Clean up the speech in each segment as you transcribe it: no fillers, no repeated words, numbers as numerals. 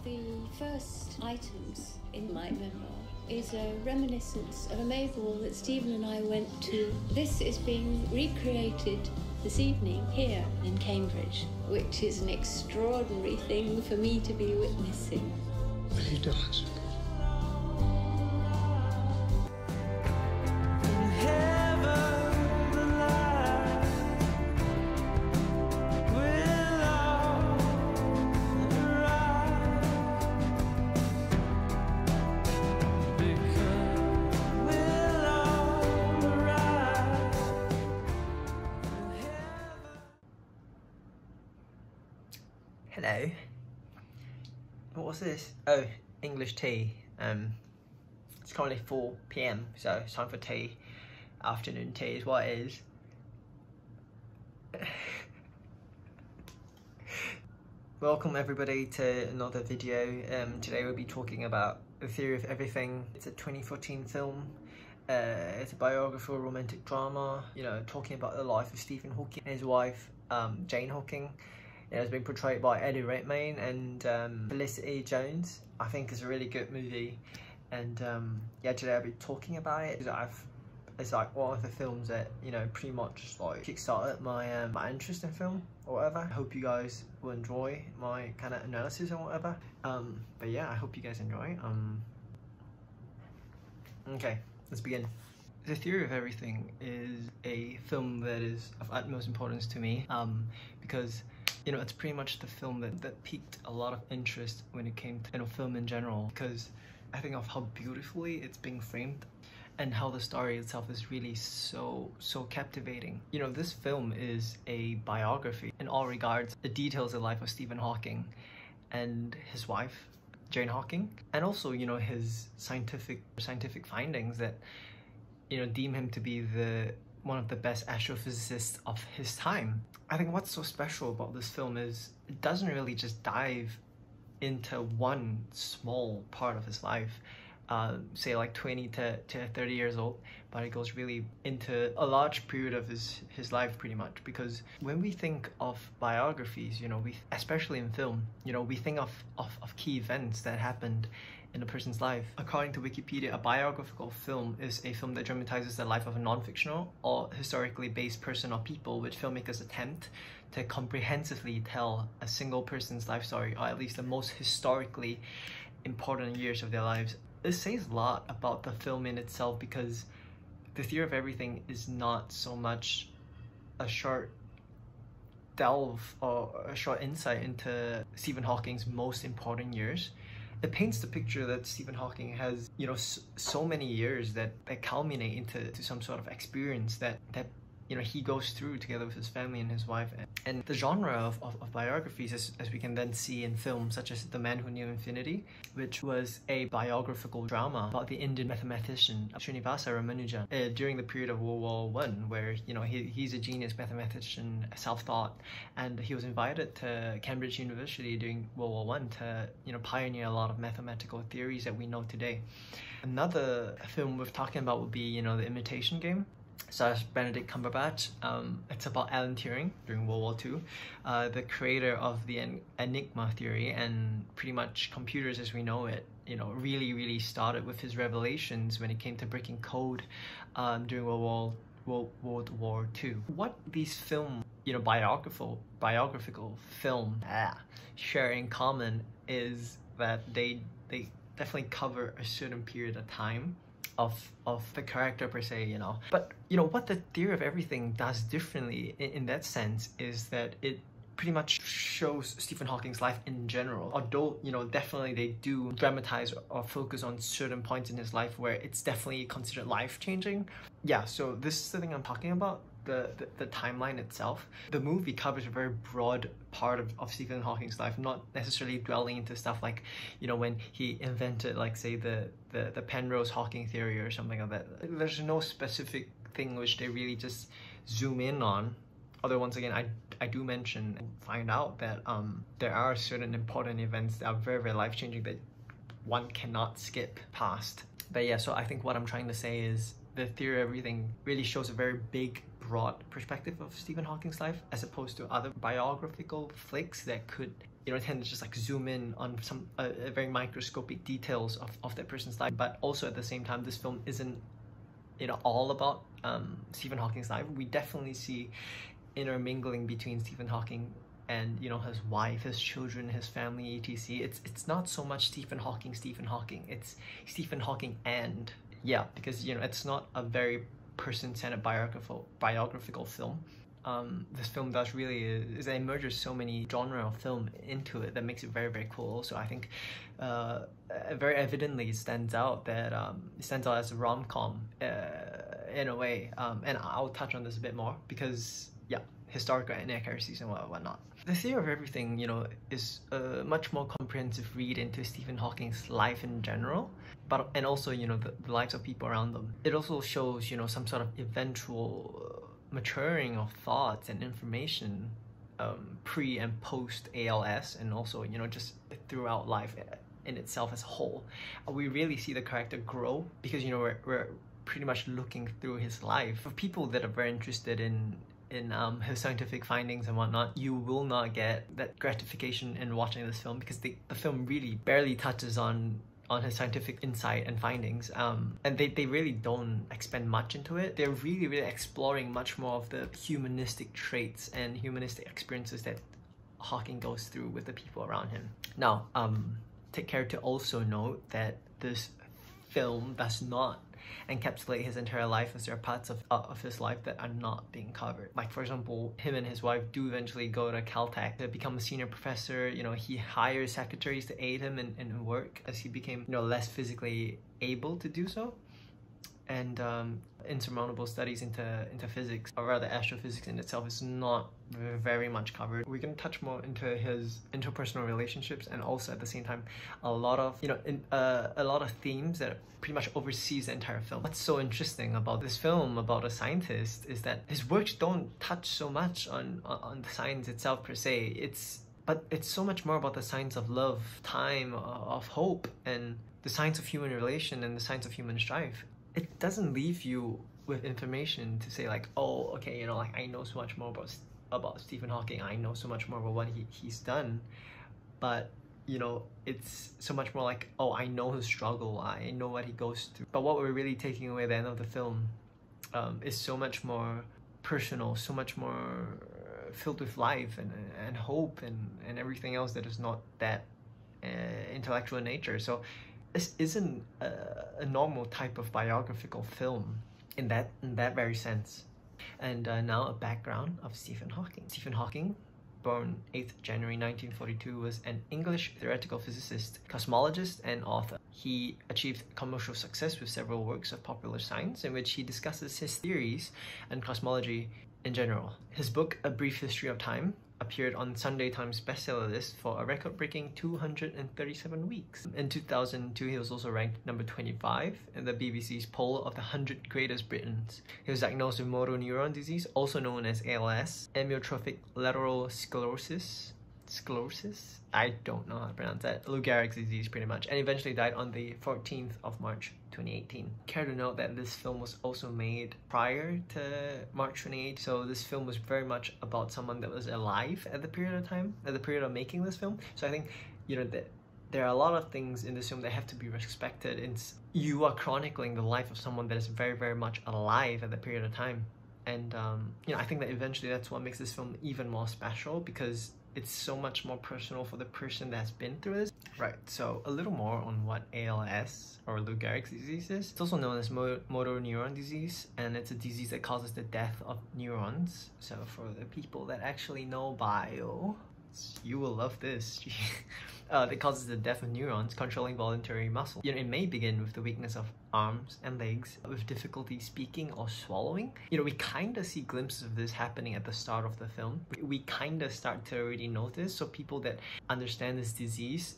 the first items in my memoir is a reminiscence of a May ball that Stephen and I went to. This is being recreated this evening here in Cambridge, which is an extraordinary thing for me to be witnessing. What are you doing? Hello. What's this? Oh, English tea. It's currently 4 PM, so it's time for tea. Afternoon tea is what it is. Welcome everybody to another video. Today we'll be talking about The Theory of Everything. It's a 2014 film. It's a biographical romantic drama, you know, talking about the life of Stephen Hawking and his wife, Jane Hawking. It has been portrayed by Eddie Redmayne and Felicity Jones. I think it's a really good movie, and yeah, today I'll be talking about it. It's like one of the films that, you know, pretty much like kickstarted my my interest in film or whatever. I hope you guys will enjoy my kind of analysis or whatever. But yeah, I hope you guys enjoy. Okay, let's begin. The Theory of Everything is a film that is of utmost importance to me, because, you know, it's pretty much the film that piqued a lot of interest when it came to, you know, film in general, because I think of how beautifully it's being framed and how the story itself is really so captivating. You know, this film is a biography in all regards. It details the life of Stephen Hawking and his wife, Jane Hawking, and also, you know, his scientific findings that, you know, deem him to be one of the best astrophysicists of his time. I think what's so special about this film is it doesn't really just dive into one small part of his life, say like 20 to 30 years old, but it goes really into a large period of his life pretty much. Because when we think of biographies, you know, especially in film, you know, we think of key events that happened in a person's life. According to Wikipedia, a biographical film is a film that dramatizes the life of a non-fictional or historically based person or people, which filmmakers attempt to comprehensively tell a single person's life story, or at least the most historically important years of their lives. This says a lot about the film in itself, because The Theory of Everything is not so much a short delve or a short insight into Stephen Hawking's most important years. It paints the picture that Stephen Hawking has, you know, so many years that culminate into some sort of experience that you know, he goes through together with his family and his wife. And the genre of biographies, as we can then see in films such as The Man Who Knew Infinity, which was a biographical drama about the Indian mathematician Srinivasa Ramanujan during the period of World War I, where, you know, he's a genius mathematician, self-taught, and he was invited to Cambridge University during World War I to, you know, pioneer a lot of mathematical theories that we know today. Another film worth talking about would be, you know, The Imitation Game. Stars Benedict Cumberbatch. It's about Alan Turing during World War II, the creator of the Enigma theory, and pretty much computers as we know it, you know, really started with his revelations when it came to breaking code during World War II. What these film, you know, biographical film share in common is that they definitely cover a certain period of time of the character per se, you know. But, you know, what The Theory of Everything does differently in that sense is that it pretty much shows Stephen Hawking's life in general. Although, you know, definitely they do dramatize or focus on certain points in his life where it's definitely considered life-changing. Yeah, so this is the thing I'm talking about. The timeline itself. The movie covers a very broad part of Stephen Hawking's life, not necessarily dwelling into stuff like, you know, when he invented, like, say, the Penrose Hawking theory or something like that. There's no specific thing which they really just zoom in on. Although, once again, I do mention and find out that there are certain important events that are very life-changing that one cannot skip past. But yeah, so I think what I'm trying to say is The Theory of Everything really shows a very big, broad perspective of Stephen Hawking's life, as opposed to other biographical flicks that could, you know, tend to just like zoom in on some very microscopic details of that person's life. But also at the same time, this film isn't, you know, all about Stephen Hawking's life. We definitely see intermingling between Stephen Hawking and, you know, his wife, his children, his family, etc. It's not so much Stephen Hawking, it's Stephen Hawking and, yeah, because, you know, it's not a very person-centered biographical film. This film does really is it merges so many genre of film into it that makes it very, very cool. Also, I think very evidently it stands out that it stands out as a rom-com in a way, and I'll touch on this a bit more because, yeah, historical inaccuracies and whatnot. The Theory of Everything, you know, is a much more comprehensive read into Stephen Hawking's life in general, but and also, you know, the lives of people around them. It also shows, you know, some sort of eventual maturing of thoughts and information pre and post ALS, and also, you know, just throughout life in itself as a whole. We really see the character grow because, you know, we're pretty much looking through his life. For people that are very interested in his scientific findings and whatnot, you will not get that gratification in watching this film because the film really barely touches on his scientific insight and findings, and they really don't expend much into it. They're really exploring much more of the humanistic traits and humanistic experiences that Hawking goes through with the people around him. Now, take care to also note that this film does not encapsulate his entire life, as there are parts of his life that are not being covered. Like, for example, him and his wife do eventually go to Caltech to become a senior professor. You know, he hires secretaries to aid him in work as he became, you know, less physically able to do so. And insurmountable studies into physics, or rather astrophysics in itself, is not very much covered. We're going to touch more into his interpersonal relationships, and also at the same time a lot of, you know, a lot of themes that pretty much oversees the entire film. What's so interesting about this film about a scientist is that his works don't touch so much on the science itself per se. But it's so much more about the science of love, time, of hope, and the science of human relation and the science of human strife. It doesn't leave you with information to say like, oh, okay, you know, like I know so much more about Stephen Hawking, I know so much more about what he's done, but, you know, it's so much more like, oh, I know his struggle, I know what he goes through. But what we're really taking away at the end of the film is so much more personal, so much more filled with life and hope and everything else that is not that intellectual in nature. So this isn't a normal type of biographical film in that very sense. And now a background of Stephen Hawking. Stephen Hawking, born 8th January 1942, was an English theoretical physicist, cosmologist, and author. He achieved commercial success with several works of popular science in which he discusses his theories and cosmology in general. His book, A Brief History of Time, appeared on Sunday Times bestseller list for a record-breaking 237 weeks. In 2002, he was also ranked number 25 in the BBC's poll of the 100 greatest Britons. He was diagnosed with motor neuron disease, also known as ALS, amyotrophic lateral sclerosis, I don't know how to pronounce that, Lou Gehrig's disease pretty much, and eventually died on the 14th of March 2018. Care to note that this film was also made prior to March 2018, so this film was very much about someone that was alive at the period of time, at the period of making this film. So I think, you know, that there are a lot of things in this film that have to be respected. You are chronicling the life of someone that is very, very much alive at the period of time. And, you know, I think that eventually that's what makes this film even more special, because it's so much more personal for the person that's been through this. Right, so a little more on what ALS, or Lou Gehrig's disease, is. It's also known as motor neuron disease, and it's a disease that causes the death of neurons. So for the people that actually know bio, you will love this. That causes the death of neurons controlling voluntary muscle. You know, it may begin with the weakness of arms and legs, with difficulty speaking or swallowing. You know, we kind of see glimpses of this happening at the start of the film. We kind of start to already notice, so people that understand this disease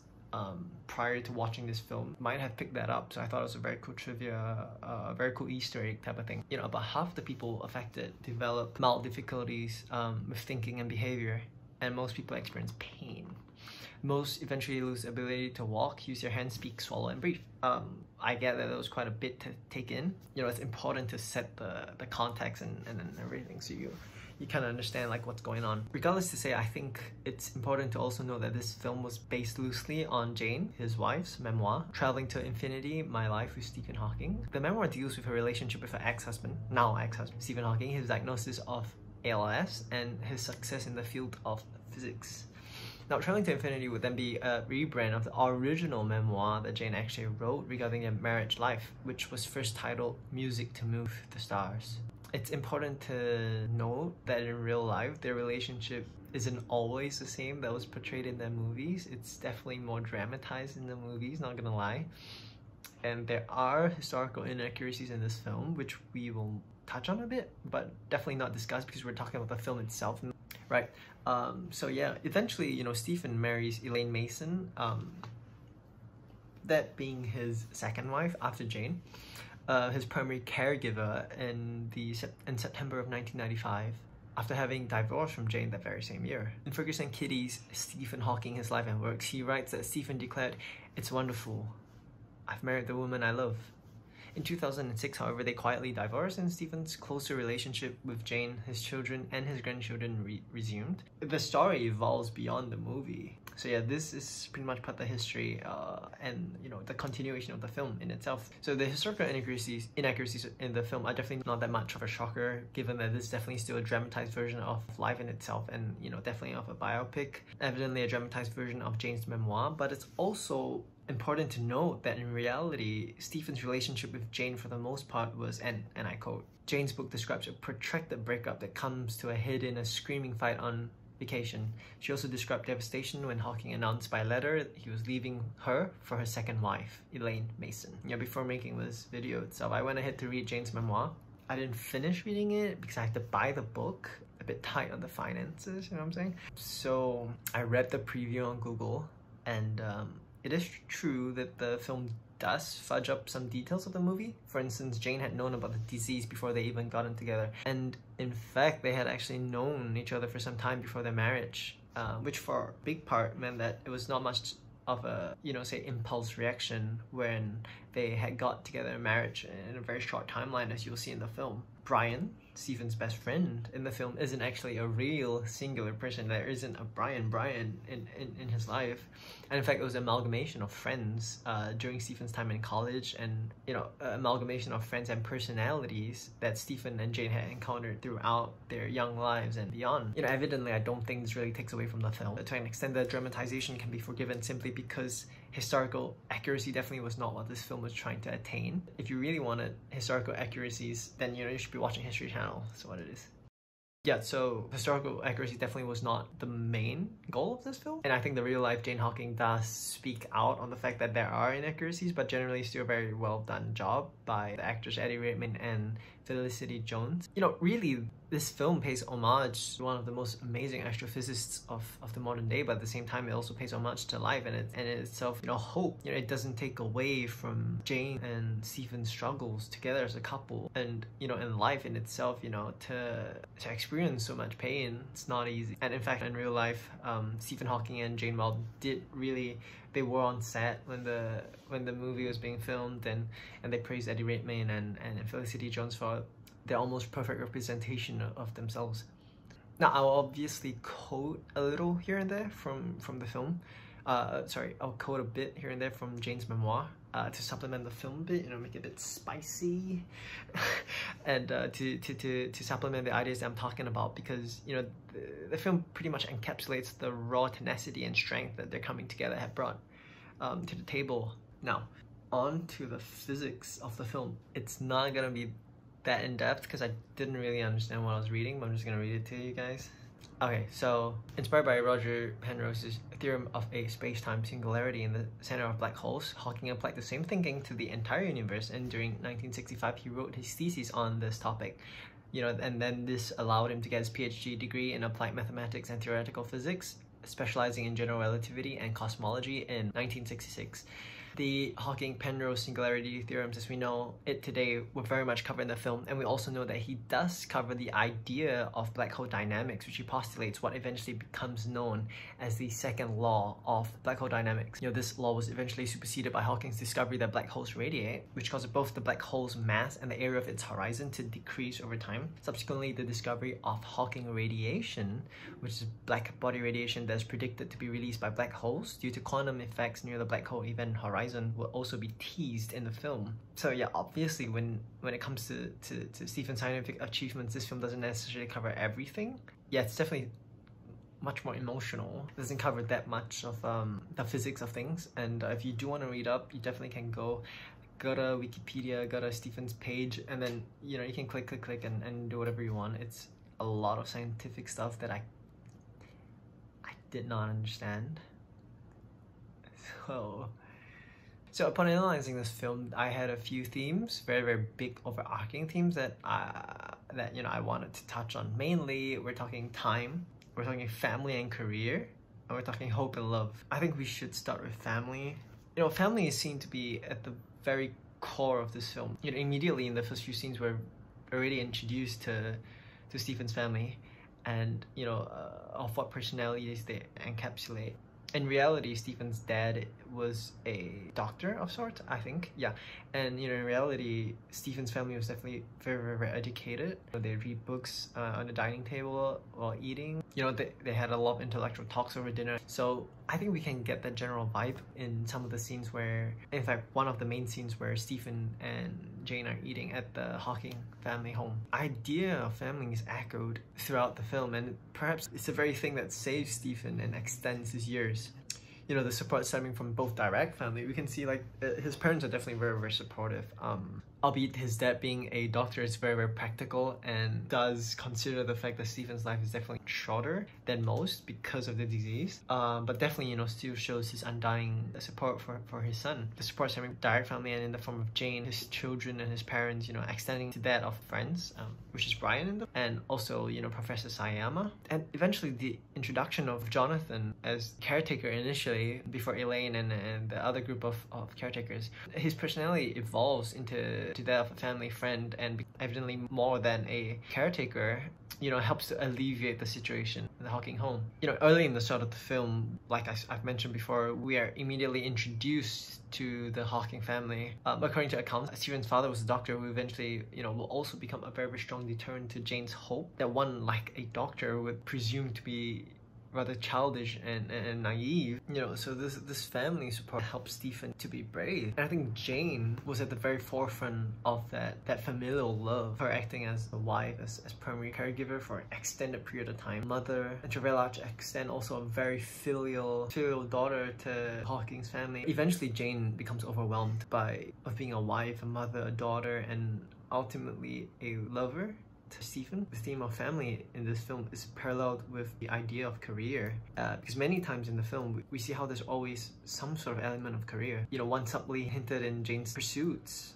prior to watching this film might have picked that up. So I thought it was a very cool trivia, very cool Easter egg type of thing. You know, about half the people affected develop mild difficulties with thinking and behavior, and most people experience pain. Most eventually lose the ability to walk, use their hands, speak, swallow, and breathe. I get that was quite a bit to take in. You know, it's important to set the context and everything, so you kind of understand like what's going on. Regardless to say, I think it's important to also know that this film was based loosely on Jane, his wife's memoir, Traveling to Infinity, My Life with Stephen Hawking. The memoir deals with her relationship with her ex-husband, now ex-husband, Stephen Hawking, his diagnosis of ALS, and his success in the field of physics. Now, Traveling to Infinity would then be a rebrand of the original memoir that Jane actually wrote regarding their marriage life, which was first titled Music to Move the Stars. It's important to note that in real life, their relationship isn't always the same that was portrayed in their movies. It's definitely more dramatized in the movies, not gonna lie. And there are historical inaccuracies in this film, which we will touch on a bit, but definitely not discuss because we're talking about the film itself, right? So yeah, eventually, you know, Stephen marries Elaine Mason, that being his second wife after Jane. His primary caregiver in September of 1995, after having divorced from Jane that very same year. In Ferguson Kitty's Stephen Hawking, His Life and Works, he writes that Stephen declared, "It's wonderful. I've married the woman I love." In 2006, however, they quietly divorced and Stephen's closer relationship with Jane, his children, and his grandchildren resumed. The story evolves beyond the movie. So yeah, this is pretty much part of the history and, you know, the continuation of the film in itself. So the historical inaccuracies in the film are definitely not that much of a shocker, given that this is definitely still a dramatized version of life in itself and, you know, definitely of a biopic. Evidently a dramatized version of Jane's memoir, but it's also important to note that in reality, Stephen's relationship with Jane for the most part was, and I quote, Jane's book describes a protracted breakup that comes to a head in a screaming fight on vacation. She also described devastation when Hawking announced by letter that he was leaving her for her second wife, Elaine Mason. Yeah, before making this video itself, I went ahead to read Jane's memoir. I didn't finish reading it because I had to buy the book, a bit tight on the finances, you know what I'm saying? So I read the preview on Google, and it is true that the film does fudge up some details of the movie. For instance, Jane had known about the disease before they even got in together. And in fact, they had actually known each other for some time before their marriage, which for a big part meant that it was not much of a, you know, say impulse reaction when they had got together in marriage in a very short timeline, as you'll see in the film. Brian, Stephen's best friend in the film, isn't actually a real singular person. There isn't a Brian in his life. And in fact, it was an amalgamation of friends during Stephen's time in college, and, you know, amalgamation of friends and personalities that Stephen and Jane had encountered throughout their young lives and beyond. You know, evidently, I don't think this really takes away from the film. To an extent, the dramatization can be forgiven simply because historical accuracy definitely was not what this film was trying to attain. If you really wanted historical accuracies, then, you know, you should be watching History Channel. That's what it is. Yeah, so historical accuracy definitely was not the main goal of this film. And I think the real life Jane Hawking does speak out on the fact that there are inaccuracies, but generally still a very well done job by the actors Eddie Redmayne and Felicity Jones. You know, really, this film pays homage to one of the most amazing astrophysicists of the modern day, but at the same time, it also pays homage to life and in itself, you know, hope. You know, it doesn't take away from Jane and Stephen's struggles together as a couple. And, you know, in life in itself, you know, to experience so much pain, it's not easy. And in fact, in real life, Stephen Hawking and Jane Wells they were on set when the movie was being filmed, and they praised Eddie Redmayne and Felicity Jones for their almost perfect representation of themselves. Now, I'll obviously quote a little here and there from the film. I'll quote a bit here and there from Jane's memoir to supplement the film a bit, you know, make it a bit spicy, and to supplement the ideas that I'm talking about, because, you know, the film pretty much encapsulates the raw tenacity and strength that they're coming together have brought to the table. Now, on to the physics of the film. It's not gonna be that in-depth because I didn't really understand what I was reading, but I'm just gonna read it to you guys. Okay, so inspired by Roger Penrose's theorem of a space-time singularity in the center of black holes, Hawking applied the same thinking to the entire universe, and during 1965 he wrote his thesis on this topic. You know, and then this allowed him to get his PhD degree in applied mathematics and theoretical physics, specializing in general relativity and cosmology in 1966. The Hawking-Penrose singularity theorems, as we know it today, were very much covered in the film, and we also know that he does cover the idea of black hole dynamics, which he postulates what eventually becomes known as the second law of black hole dynamics. This law was eventually superseded by Hawking's discovery that black holes radiate, which causes both the black hole's mass and the area of its horizon to decrease over time. Subsequently, the discovery of Hawking radiation, which is black body radiation that is predicted to be released by black holes due to quantum effects near the black hole event horizon, will also be teased in the film. So yeah, obviously when it comes to Stephen's scientific achievements, this film doesn't necessarily cover everything. Yeah, it's definitely much more emotional. It doesn't cover that much of the physics of things, and if you do want to read up, you definitely can go to Wikipedia, go to Stephen's page, and then you can click and do whatever you want. It's a lot of scientific stuff that I did not understand. So upon analyzing this film, I had a few themes, very big overarching themes that I wanted to touch on. Mainly, we're talking time, we're talking family and career, and we're talking hope and love. I think we should start with family. Family is seen to be at the very core of this film. Immediately in the first few scenes, we're already introduced to Stephen's family, and of what personalities they encapsulate. In reality, Stephen's dad was a doctor of sorts, I think. Yeah, and in reality, Stephen's family was definitely very educated. They read books on the dining table while eating. They had a lot of intellectual talks over dinner. So I think we can get that general vibe in some of the scenes where, in fact, one of the main scenes where Stephen and Jane are eating at the Hawking family home. Idea of family is echoed throughout the film, and perhaps it's the very thing that saves Stephen and extends his years. The support stemming from both direct family. We can see his parents are definitely very supportive. Albeit his dad being a doctor is very practical and does consider the fact that Stephen's life is definitely shorter than most because of the disease. But definitely, still shows his undying support for his son. The support stemming from direct family and in the form of Jane, his children and his parents, extending to that of friends, which is Brian in them, and also, Professor Sayama. And eventually the introduction of Jonathan as caretaker initially before Elaine and the other group of caretakers. His personality evolves into that of a family friend, and evidently more than a caretaker, helps to alleviate the situation in the Hawking home. Early in the start of the film, like I've mentioned before, we are immediately introduced to the Hawking family. According to accounts, Stephen's father was a doctor who eventually, will also become a very strong deterrent to Jane's hope that one like a doctor would presume to be rather childish and naive. So this family support helps Stephen to be brave. And I think Jane was at the very forefront of that familial love, her acting as the wife, as primary caregiver for an extended period of time, mother, and to a very large extent also a very filial daughter to Hawking's family. Eventually Jane becomes overwhelmed of being a wife, a mother, a daughter, and ultimately a lover to Stephen. The theme of family in this film is paralleled with the idea of career, because many times in the film we see how there's always some sort of element of career. One subtly hinted in Jane's pursuits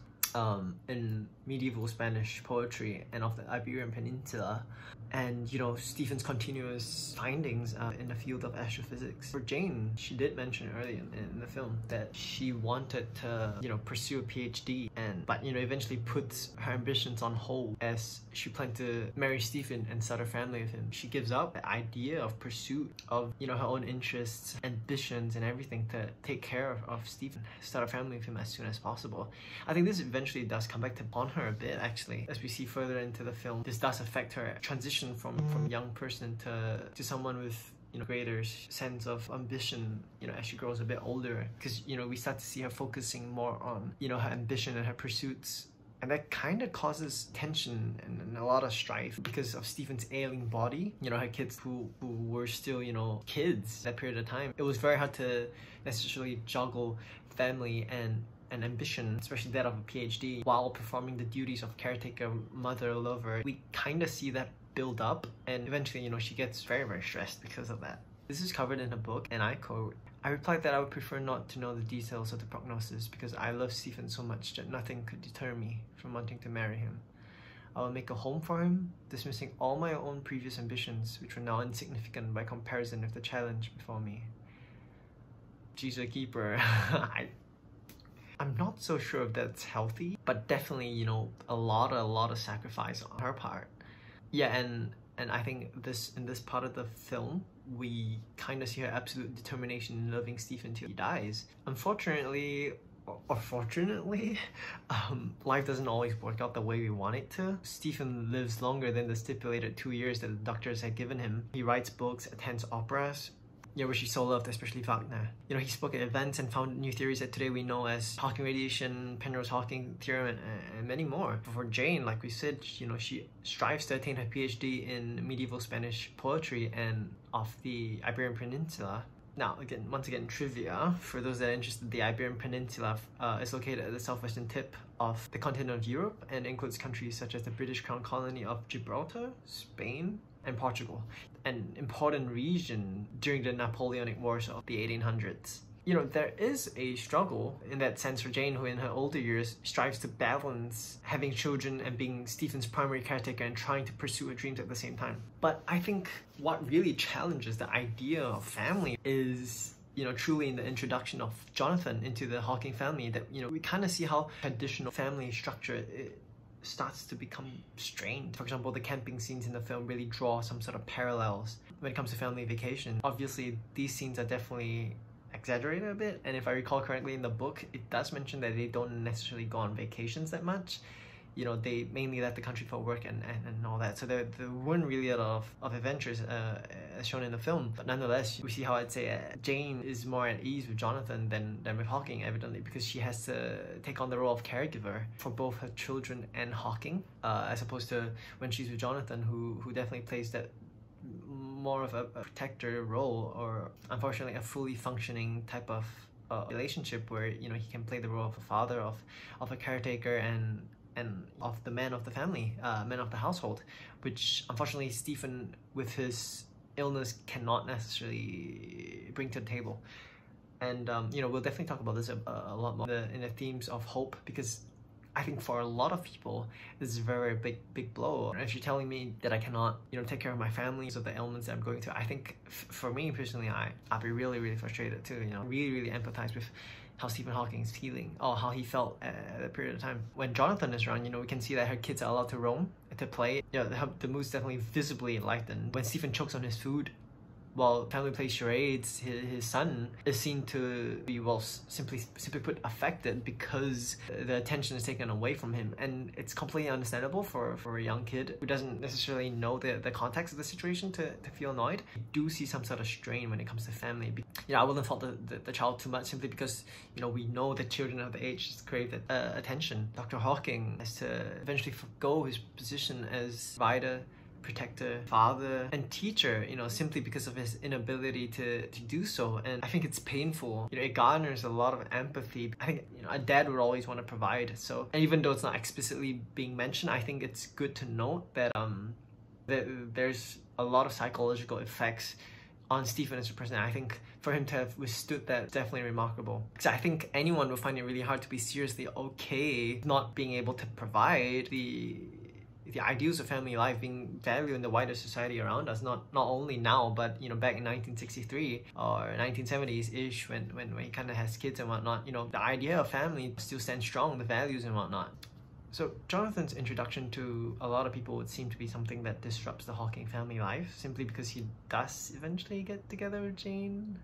in medieval Spanish poetry and of the Iberian Peninsula, and Stephen's continuous findings in the field of astrophysics. For Jane, she did mention earlier in the film that she wanted to pursue a PhD, but eventually puts her ambitions on hold as she planned to marry Stephen and start a family with him. She gives up the idea of pursuit of her own interests, ambitions, and everything to take care of Stephen, start a family with him as soon as possible. I think this eventually does come back to haunt her a bit, actually, as we see further into the film. This does affect her transition from young person to someone with greater sense of ambition as she grows a bit older, because we start to see her focusing more on her ambition and her pursuits, and that kind of causes tension and a lot of strife because of Stephen's ailing body. Her kids who were still kids that period of time. It was very hard to necessarily juggle family and ambition, especially that of a PhD, while performing the duties of caretaker, mother, lover. We kind of see that build up, and eventually she gets very stressed because of that. This is covered in a book, and I quote, "I replied that I would prefer not to know the details of the prognosis because I love Stephen so much that nothing could deter me from wanting to marry him. I will make a home for him, dismissing all my own previous ambitions, which were now insignificant by comparison with the challenge before me." She's a keeper. I'm not so sure if that's healthy, but definitely, you know, a lot of sacrifice on her part. Yeah, and I think in this part of the film, we kind of see her absolute determination in loving Stephen till he dies. Unfortunately, or fortunately, life doesn't always work out the way we want it to. Stephen lives longer than the stipulated 2 years that the doctors had given him. He writes books, attends operas, yeah, which he so loved, especially Wagner. You know, he spoke at events and found new theories that today we know as Hawking radiation, Penrose-Hawking theorem, and many more. For Jane, like we said, you know, she strives to attain her PhD in medieval Spanish poetry and of the Iberian Peninsula. Now, once again, trivia. For those that are interested, the Iberian Peninsula is located at the southwestern tip of the continent of Europe and includes countries such as the British Crown Colony of Gibraltar, Spain, and Portugal, an important region during the Napoleonic Wars of the 1800s. You know, there is a struggle in that sense for Jane, who in her older years strives to balance having children and being Stephen's primary caretaker and trying to pursue her dreams at the same time. But I think what really challenges the idea of family is, you know, truly in the introduction of Jonathan into the Hawking family, that, you know, we kind of see how traditional family structure starts to become strained. For example, the camping scenes in the film really draw some sort of parallels when it comes to family vacation. Obviously, these scenes are definitely exaggerated a bit, and if I recall correctly in the book, it does mention that they don't necessarily go on vacations that much. You know, they mainly left the country for work and all that, so there weren't really a lot of adventures as shown in the film. But nonetheless, we see how I'd say Jane is more at ease with Jonathan than with Hawking, evidently, because she has to take on the role of caregiver for both her children and Hawking, as opposed to when she's with Jonathan, who definitely plays that more of a protector role, or unfortunately a fully functioning type of relationship where, you know, he can play the role of a father, of a caretaker, and of the man of the family, man of the household, which unfortunately Stephen, with his illness, cannot necessarily bring to the table. And you know, we'll definitely talk about this a lot more in the themes of hope, because I think for a lot of people, this is a very big blow. And if you're telling me that I cannot, you know, take care of my family because of the ailments that I'm going through, I think for me personally, I'd be really frustrated too. You know, really empathize with how Stephen Hawking's feeling, or how he felt at that period of time. When Jonathan is around, you know, we can see that her kids are allowed to roam, to play. You know, the mood's definitely visibly lightened. When Stephen chokes on his food while family plays charades, his son is seen to be, well, simply put, affected because the attention is taken away from him. And it's completely understandable for a young kid who doesn't necessarily know the context of the situation to feel annoyed. You do see some sort of strain when it comes to family. You know, I wouldn't fault the child too much, simply because, you know, we know that children of the age crave that attention. Dr. Hawking has to eventually forgo his position as provider, protector, father, and teacher, you know, simply because of his inability to do so. And I think it's painful. You know, it garners a lot of empathy. I think, you know, a dad would always want to provide. So, and even though it's not explicitly being mentioned, I think it's good to note that that there's a lot of psychological effects on Stephen as a person. I think for him to have withstood that is definitely remarkable. Because I think anyone would find it really hard to be seriously okay not being able to provide the ideals of family life being valued in the wider society around us, not only now, but, you know, back in 1963 or 1970s-ish, when he kind of has kids and whatnot. You know, the idea of family still stands strong, the values and whatnot. So Jonathan's introduction to a lot of people would seem to be something that disrupts the Hawking family life, simply because he does eventually get together with Jane.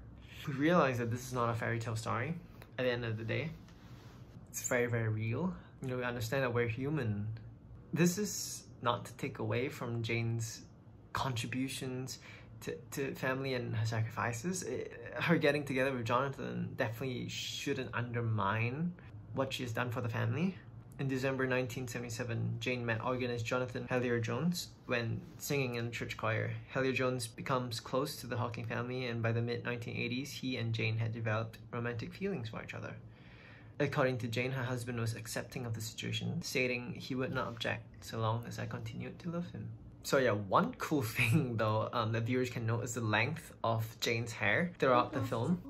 We realize that this is not a fairy tale story at the end of the day. It's very real. You know, we understand that we're human. This is not to take away from Jane's contributions to family and her sacrifices. Her getting together with Jonathan definitely shouldn't undermine what she has done for the family. In December 1977, Jane met organist Jonathan Hellyer-Jones when singing in the church choir. Hellyer-Jones becomes close to the Hawking family, and by the mid-1980s, he and Jane had developed romantic feelings for each other. According to Jane, her husband was accepting of the situation, stating he would not object so long as I continued to love him. So yeah, one cool thing though that viewers can note is the length of Jane's hair throughout the film.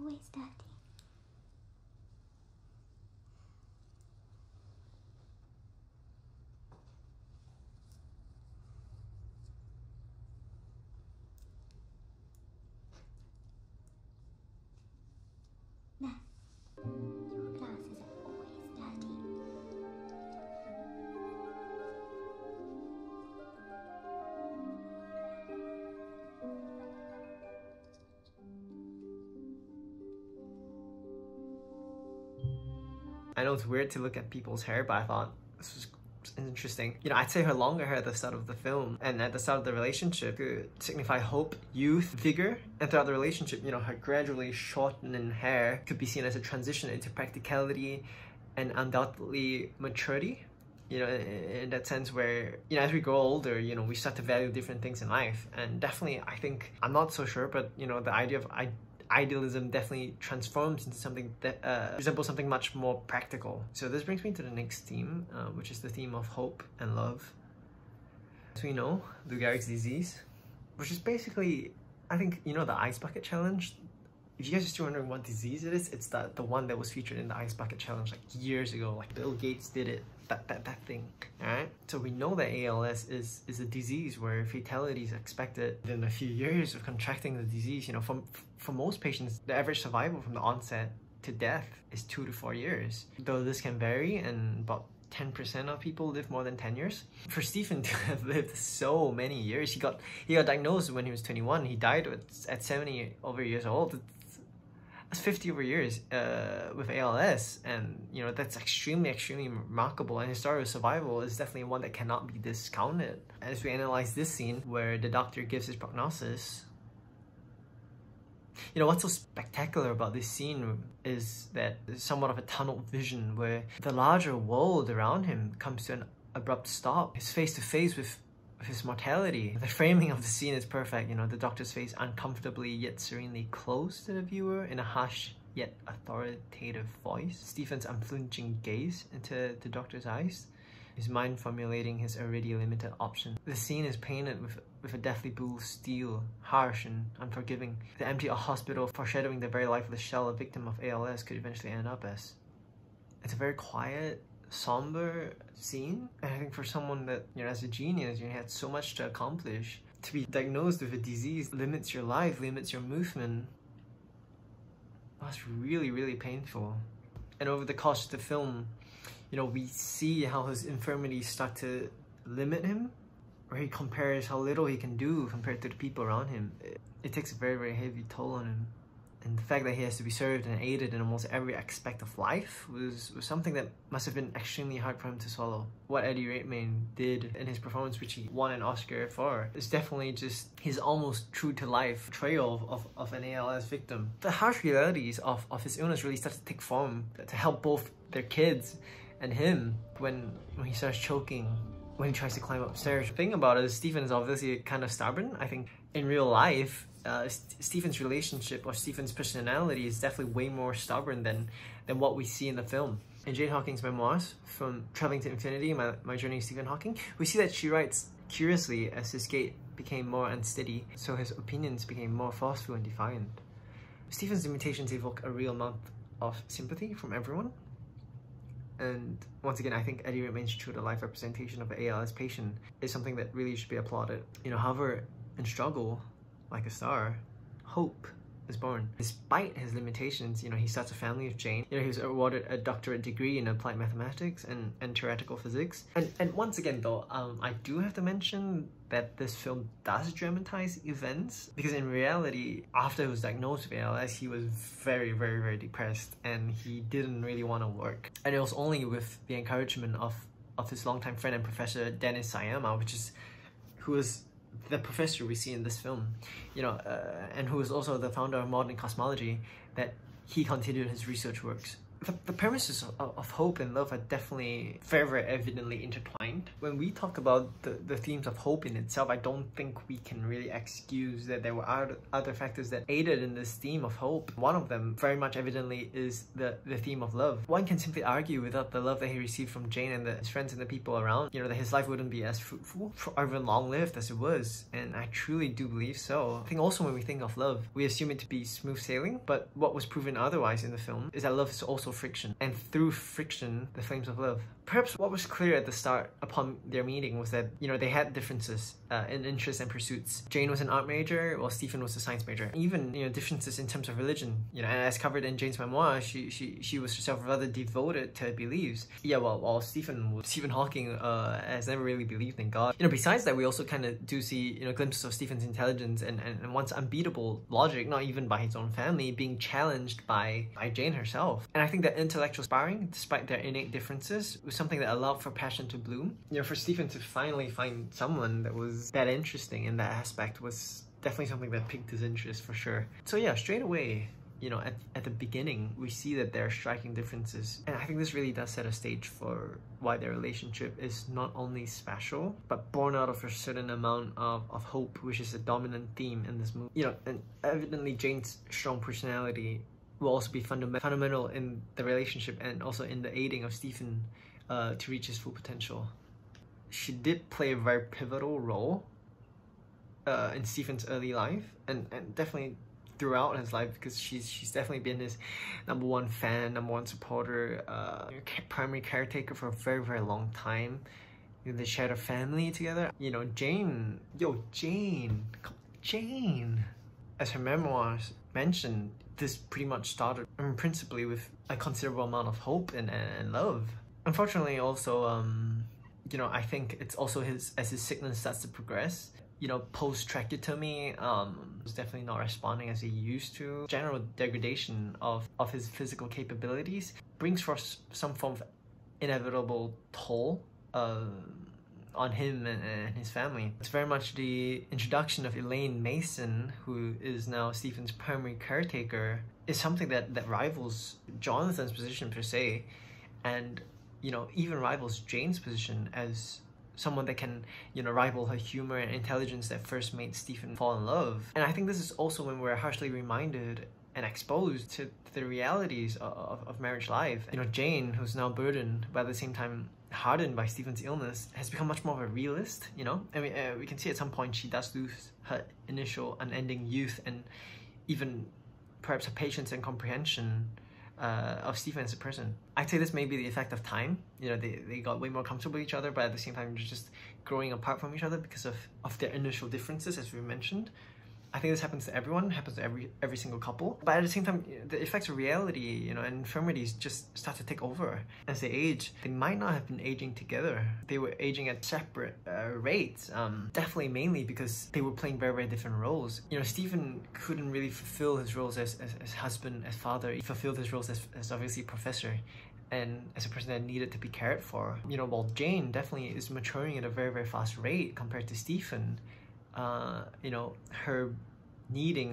I know it's weird to look at people's hair, but I thought this was interesting. You know, I'd say her longer hair at the start of the film and at the start of the relationship could signify hope, youth, vigor, and throughout the relationship, you know, her gradually shortening hair could be seen as a transition into practicality and undoubtedly maturity. You know, in that sense where, you know, as we grow older, you know, we start to value different things in life. And definitely, I think, I'm not so sure, but, you know, the idea of idealism definitely transforms into something that resembles something much more practical. So this brings me to the next theme, which is the theme of hope and love. As we know, Lou Gehrig's disease, which is basically, I think, you know, the Ice Bucket Challenge. If you guys are still wondering what disease it is, it's the one that was featured in the Ice Bucket Challenge like years ago. Like Bill Gates did it, that thing, alright? So we know that ALS is a disease where fatality is expected within a few years of contracting the disease. You know, for most patients, the average survival from the onset to death is 2 to 4 years. Though this can vary, and about 10% of people live more than 10 years. For Stephen to have lived so many years, he got diagnosed when he was 21. He died at 70 over years old. That's 50 over years with ALS, and you know, that's extremely remarkable, and his story of survival is definitely one that cannot be discounted. As we analyze this scene where the doctor gives his prognosis, you know, what's so spectacular about this scene is that there's somewhat of a tunnel vision where the larger world around him comes to an abrupt stop. He's face to face with his mortality. The framing of the scene is perfect. You know, the doctor's face uncomfortably yet serenely close to the viewer in a harsh yet authoritative voice. Stephen's unflinching gaze into the doctor's eyes, his mind formulating his already limited options. The scene is painted with a deathly blue steel, harsh and unforgiving. The empty hospital foreshadowing the very lifeless shell a victim of ALS could eventually end up as. It's a very quiet, somber scene, and I think for someone that, you know, as a genius, you had so much to accomplish, to be diagnosed with a disease limits your life, limits your movement. That's really painful. And over the course of the film, you know, we see how his infirmities start to limit him, where he compares how little he can do compared to the people around him. It takes a very heavy toll on him. And the fact that he has to be served and aided in almost every aspect of life was something that must have been extremely hard for him to swallow. What Eddie Redmayne did in his performance, which he won an Oscar for, is definitely just his almost true-to-life portrayal of an ALS victim. The harsh realities of his illness really start to take form to help both their kids and him when he starts choking, when he tries to climb upstairs. The thing about it is Stephen is obviously kind of stubborn. I think in real life, Stephen's relationship or Stephen's personality is definitely way more stubborn than what we see in the film. In Jane Hawking's memoirs, From Traveling to Infinity, My Journey with Stephen Hawking, we see that she writes curiously as his gait became more unsteady, so his opinions became more forceful and defiant. Stephen's limitations evoke a real amount of sympathy from everyone. And once again, I think Eddie Redmayne's true-to-life representation of an ALS patient is something that really should be applauded. You know, however, in struggle, like a star, hope is born. Despite his limitations, you know, he starts a family with Jane. You know, he was awarded a doctorate degree in applied mathematics and theoretical physics. And once again though, I do have to mention that this film does dramatize events, because in reality, after he was diagnosed with ALS, he was very depressed and he didn't really want to work. And it was only with the encouragement of his longtime friend and professor Dennis Sayama, who was the professor we see in this film, you know, and who is also the founder of modern cosmology, that he continued his research works. The premises of hope and love are definitely very evidently intertwined. When we talk about the themes of hope in itself, I don't think we can really excuse that there were other factors that aided in this theme of hope. One of them very much evidently is the theme of love. One can simply argue without the love that he received from Jane and his friends and the people around, you know, that his life wouldn't be as fruitful or even long-lived as it was. And I truly do believe so. I think also when we think of love, we assume it to be smooth sailing, but what was proven otherwise in the film is that love is also friction, and through friction, the flames of love. Perhaps what was clear at the start upon their meeting was that, you know, they had differences in interests and pursuits. Jane was an art major, while Stephen was a science major. Even, you know, differences in terms of religion. You know, and as covered in Jane's memoir, she was herself rather devoted to her beliefs. Yeah, while Stephen Hawking has never really believed in God. You know, besides that, we also kind of do see, you know, glimpses of Stephen's intelligence and once unbeatable logic, not even by his own family, being challenged by Jane herself. And I think think that intellectual sparring, despite their innate differences, was something that allowed for passion to bloom. You know, for Stephen to finally find someone that was that interesting in that aspect was definitely something that piqued his interest for sure. So yeah, straight away, you know, at the beginning, we see that there are striking differences. And I think this really does set a stage for why their relationship is not only special, but born out of a certain amount of hope, which is a dominant theme in this movie. You know, and evidently Jane's strong personality will also be fundamental in the relationship and also in the aiding of Stephen to reach his full potential. She did play a very pivotal role in Stephen's early life, and definitely throughout his life, because she's definitely been his #1 fan, #1 supporter, primary caretaker for a very, very long time. You know, they shared a family together. You know, Jane, as her memoirs mentioned, this pretty much started principally with a considerable amount of hope and love. Unfortunately, also, you know, I think it's also as his sickness starts to progress, you know, post-tracheotomy, was definitely not responding as he used to. General degradation of his physical capabilities brings forth some form of inevitable toll on him and his family. It's very much the introduction of Elaine Mason, who is now Stephen's primary caretaker, is something that rivals Jonathan's position per se, and, you know, even rivals Jane's position as someone that can, you know, rival her humor and intelligence that first made Stephen fall in love. And I think this is also when we're harshly reminded and exposed to the realities of marriage life. You know, Jane, who's now burdened, but at the same time hardened by Stephen's illness, has become much more of a realist, you know? I mean, we can see at some point she does lose her initial unending youth and even perhaps her patience and comprehension of Stephen as a person. I'd say this may be the effect of time. You know, they got way more comfortable with each other, but at the same time they're just growing apart from each other because of their initial differences, as we mentioned. I think this happens to everyone, happens to every single couple. But at the same time, the effects of reality, you know, and infirmities just start to take over. As they age, they might not have been aging together. They were aging at separate rates. Definitely mainly because they were playing very, very different roles. You know, Stephen couldn't really fulfill his roles as husband, as father. He fulfilled his roles as obviously professor and as a person that needed to be cared for. You know, while Jane definitely is maturing at a very, very fast rate compared to Stephen. You know, her needing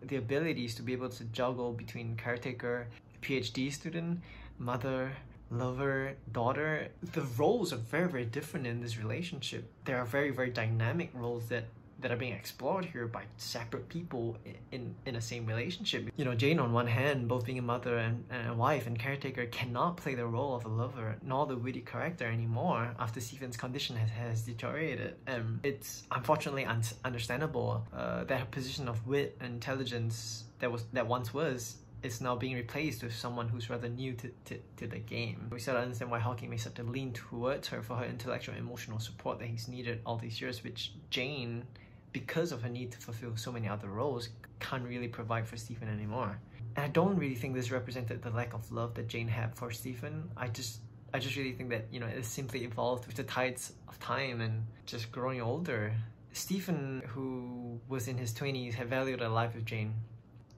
the abilities to be able to juggle between caretaker, PhD student, mother, lover, daughter. The roles are very, very different in this relationship. There are very, very dynamic roles that are being explored here by separate people in a same relationship. You know, Jane on one hand, both being a mother and a wife and caretaker, cannot play the role of a lover nor the witty character anymore after Stephen's condition has deteriorated. It's unfortunately understandable that her position of wit and intelligence that once was is now being replaced with someone who's rather new to the game. We start to understand why Hawking may start to lean towards her for her intellectual and emotional support that he's needed all these years, which Jane, because of her need to fulfill so many other roles, can't really provide for Stephen anymore. And I don't really think this represented the lack of love that Jane had for Stephen. I just really think that, you know, it simply evolved with the tides of time and just growing older. Stephen, who was in his 20s, had valued a life with Jane.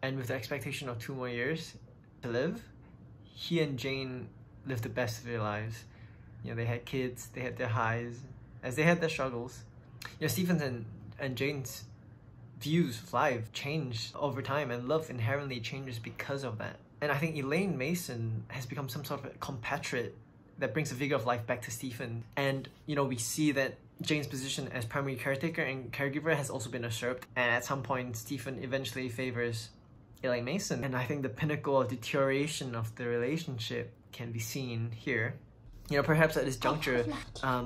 And with the expectation of 2 more years to live, he and Jane lived the best of their lives. You know, they had kids, they had their highs, as they had their struggles. You know, Stephen's and Jane's views of life changed over time, and love inherently changes because of that. And I think Elaine Mason has become some sort of a compatriot that brings the vigor of life back to Stephen. And, you know, we see that Jane's position as primary caretaker and caregiver has also been usurped, and at some point Stephen eventually favors Elaine Mason. And I think the pinnacle of deterioration of the relationship can be seen here. You know, perhaps at this juncture,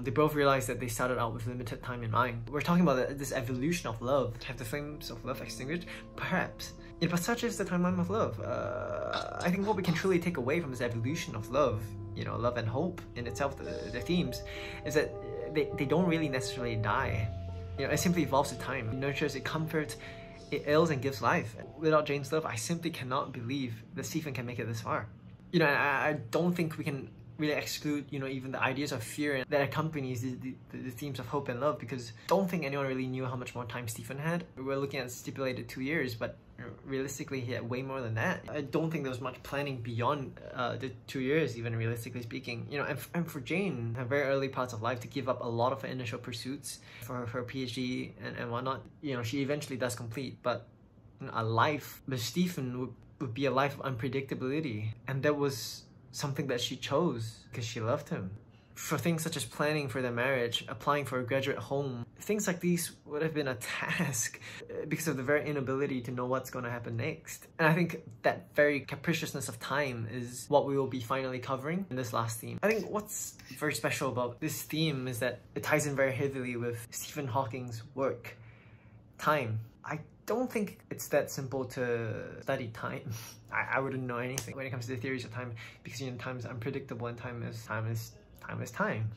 they both realized that they started out with limited time in mind. We're talking about this evolution of love. Have the flames of love extinguished? Perhaps. You know, but such is the timeline of love. I think what we can truly take away from this evolution of love, you know, love and hope in itself, the themes, is that they don't really necessarily die. You know, it simply evolves with time. It nurtures, it comforts, it ails and gives life. Without Jane's love, I simply cannot believe that Stephen can make it this far. You know, I don't think we can really exclude, you know, even the ideas of fear that accompanies the themes of hope and love, because I don't think anyone really knew how much more time Stephen had. We're looking at stipulated 2 years, but realistically, he had way more than that. I don't think there was much planning beyond the 2 years, even realistically speaking. You know, and for Jane, her very early parts of life, to give up a lot of her initial pursuits for her PhD and whatnot, you know, she eventually does complete, but you know, a life with Stephen would be a life of unpredictability. And that was something that she chose because she loved him. For things such as planning for their marriage, applying for a graduate home, things like these would have been a task because of the very inability to know what's going to happen next. And I think that very capriciousness of time is what we will be finally covering in this last theme. I think what's very special about this theme is that it ties in very heavily with Stephen Hawking's work, time. I don't think it's that simple to study time. I wouldn't know anything when it comes to the theories of time, because you know, time is unpredictable and time is time.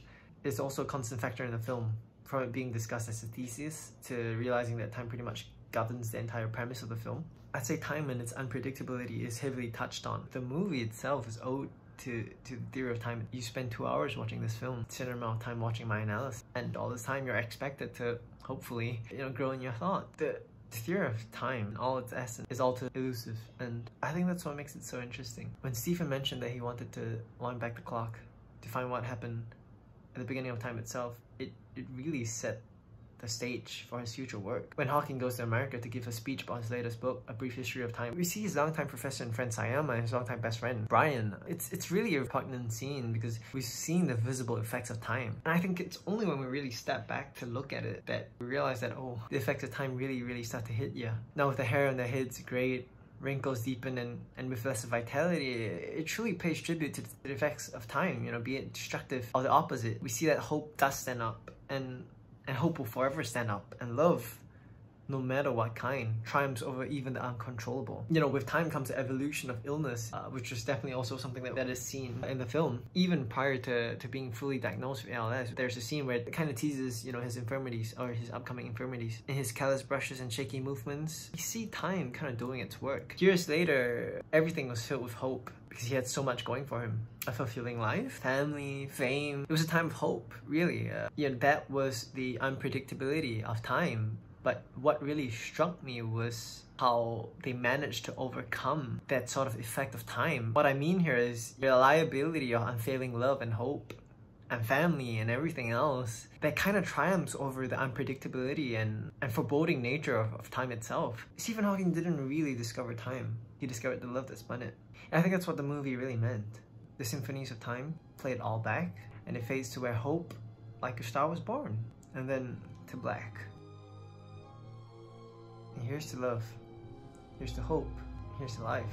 It's also a constant factor in the film, from it being discussed as a thesis to realizing that time pretty much governs the entire premise of the film. I'd say time and its unpredictability is heavily touched on. The movie itself is owed to the theory of time. You spend 2 hours watching this film, similar amount of time watching my analysis, and all this time you're expected to hopefully, you know, grow in your thought. The theory of time, in all its essence, is all too elusive, and I think that's what makes it so interesting. When Stephen mentioned that he wanted to wind back the clock to find what happened at the beginning of time itself, it really set the stage for his future work. When Hawking goes to America to give a speech about his latest book, A Brief History of Time, we see his longtime professor and friend Sayama and his longtime best friend Brian. It's really a poignant scene because we've seen the visible effects of time. And I think it's only when we really step back to look at it that we realize that, oh, the effects of time really start to hit you. Now with the hair on their heads grayed, wrinkles deepen, and with less vitality, it truly pays tribute to the effects of time, you know, be it destructive or the opposite. We see that hope does stand up, and hope will forever stand up, and love, no matter what kind, triumphs over even the uncontrollable. You know, with time comes the evolution of illness, which is definitely also something that is seen in the film. Even prior to being fully diagnosed with ALS, there's a scene where it kind of teases, you know, his infirmities, or his upcoming infirmities. In his careless brushes and shaky movements, you see time kind of doing its work. Years later, everything was filled with hope, because he had so much going for him. A fulfilling life, family, fame. It was a time of hope, really. You know, that was the unpredictability of time. But what really struck me was how they managed to overcome that sort of effect of time. What I mean here is the reliability of unfailing love and hope and family and everything else that kind of triumphs over the unpredictability and foreboding nature of time itself. Stephen Hawking didn't really discover time. He discovered the love that spun it. And I think that's what the movie really meant. The symphonies of time play it all back, and it fades to where hope, like a star, was born, and then to black. And here's to love, here's to hope, here's to life.